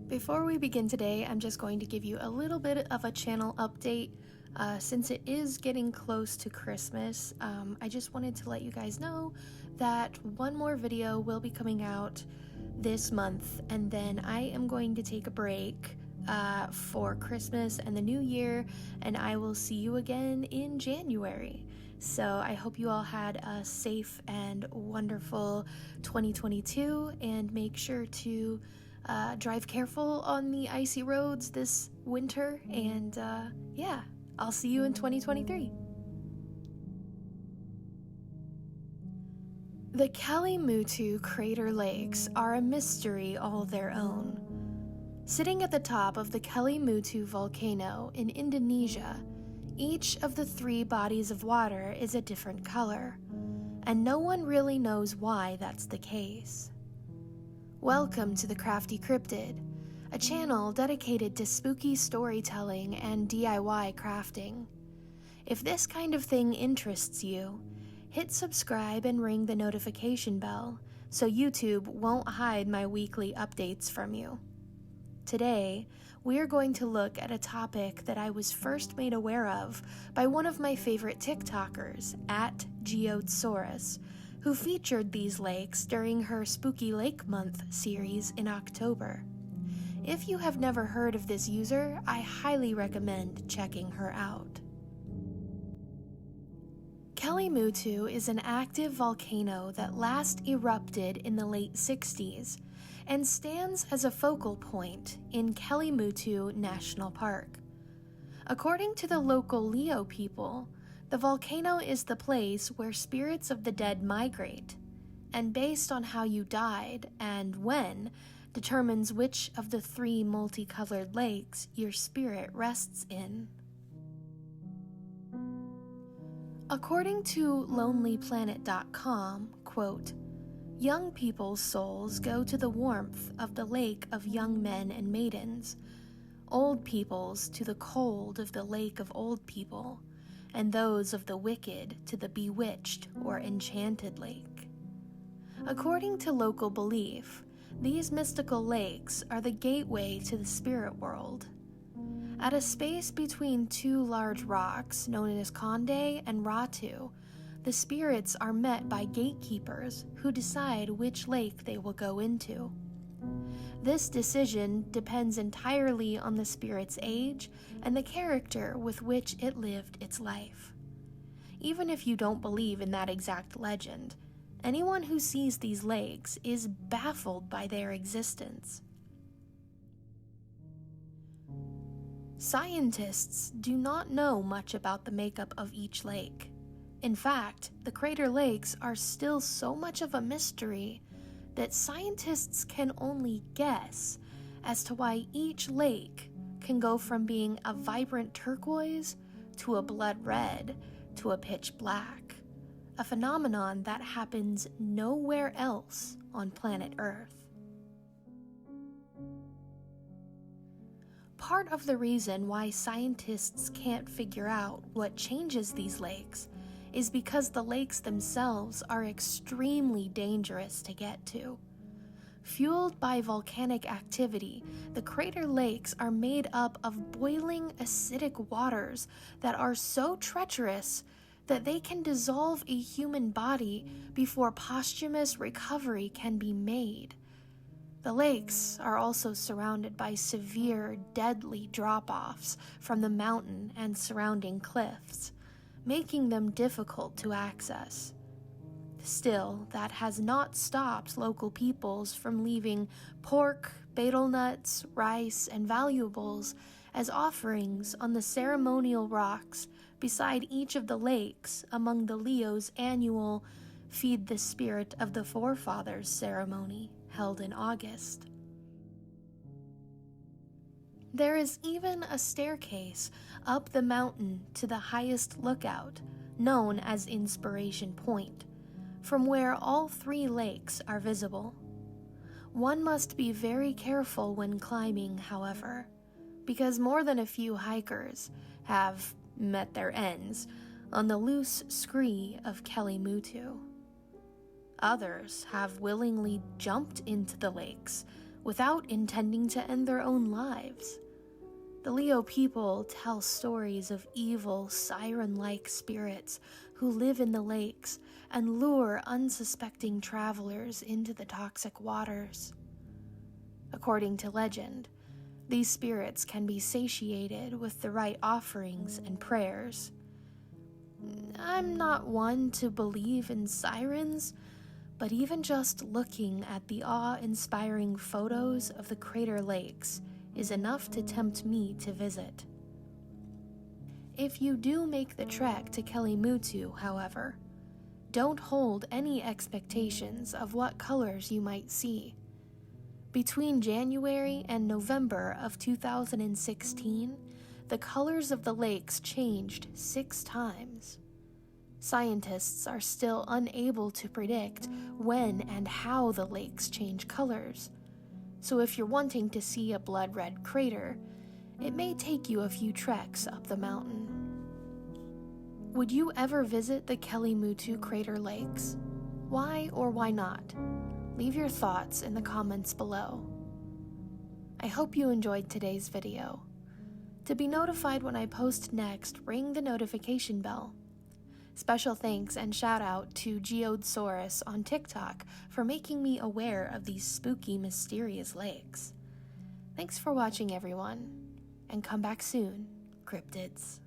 Before we begin today, I'm just going to give you a little bit of a channel update. Since it is getting close to Christmas, I just wanted to let you guys know that one more video will be coming out this month, and then I am going to take a break for Christmas and the New Year, and I will see you again in January. So I hope you all had a safe and wonderful 2022, and make sure to drive careful on the icy roads this winter, and yeah, I'll see you in 2023. The Kelimutu Crater Lakes are a mystery all their own. Sitting at the top of the Kelimutu volcano in Indonesia, each of the three bodies of water is a different color, and no one really knows why that's the case. Welcome to the Crafty Cryptid, a channel dedicated to spooky storytelling and DIY crafting. If this kind of thing interests you, hit subscribe and ring the notification bell so YouTube won't hide my weekly updates from you. Today, we are going to look at a topic that I was first made aware of by one of my favorite TikTokers, @Geosaurus, who featured these lakes during her Spooky Lake Month series in October. If you have never heard of this user, I highly recommend checking her out. Kelimutu is an active volcano that last erupted in the late 60s and stands as a focal point in Kelimutu National Park. According to the local Leo people, the volcano is the place where spirits of the dead migrate, and based on how you died and when, determines which of the three multicolored lakes your spirit rests in. According to LonelyPlanet.com, quote, "Young people's souls go to the warmth of the lake of young men and maidens, old people's to the cold of the lake of old people, and those of the wicked to the bewitched or enchanted lake." According to local belief, these mystical lakes are the gateway to the spirit world. At a space between two large rocks known as Conde and Ratu, the spirits are met by gatekeepers who decide which lake they will go into. This decision depends entirely on the spirit's age and the character with which it lived its life. Even if you don't believe in that exact legend, anyone who sees these lakes is baffled by their existence. Scientists do not know much about the makeup of each lake. In fact, the Crater Lakes are still so much of a mystery that scientists can only guess as to why each lake can go from being a vibrant turquoise to a blood red to a pitch black, a phenomenon that happens nowhere else on planet Earth. Part of the reason why scientists can't figure out what changes these lakes is because the lakes themselves are extremely dangerous to get to. Fueled by volcanic activity, the Crater Lakes are made up of boiling acidic waters that are so treacherous that they can dissolve a human body before posthumous recovery can be made. The lakes are also surrounded by severe, deadly drop-offs from the mountain and surrounding cliffs, making them difficult to access. Still, that has not stopped local peoples from leaving pork, betel nuts, rice, and valuables as offerings on the ceremonial rocks beside each of the lakes among the Leo's annual Feed the Spirit of the Forefathers ceremony held in August. There is even a staircase up the mountain to the highest lookout, known as Inspiration Point, from where all three lakes are visible. One must be very careful when climbing, however, because more than a few hikers have met their ends on the loose scree of Kelimutu. Others have willingly jumped into the lakes without intending to end their own lives. The Leo people tell stories of evil, siren-like spirits who live in the lakes and lure unsuspecting travelers into the toxic waters. According to legend, these spirits can be satiated with the right offerings and prayers. I'm not one to believe in sirens, but even just looking at the awe-inspiring photos of the Crater Lakes is enough to tempt me to visit. If you do make the trek to Kelimutu, however, don't hold any expectations of what colors you might see. Between January and November of 2016, the colors of the lakes changed 6 times. Scientists are still unable to predict when and how the lakes change colors, so if you're wanting to see a blood-red crater, it may take you a few treks up the mountain. Would you ever visit the Kelimutu Crater Lakes? Why or why not? Leave your thoughts in the comments below. I hope you enjoyed today's video. To be notified when I post next, ring the notification bell. Special thanks and shout out to Geodesaurus on TikTok for making me aware of these spooky, mysterious lakes. Thanks for watching, everyone, and come back soon, Cryptids.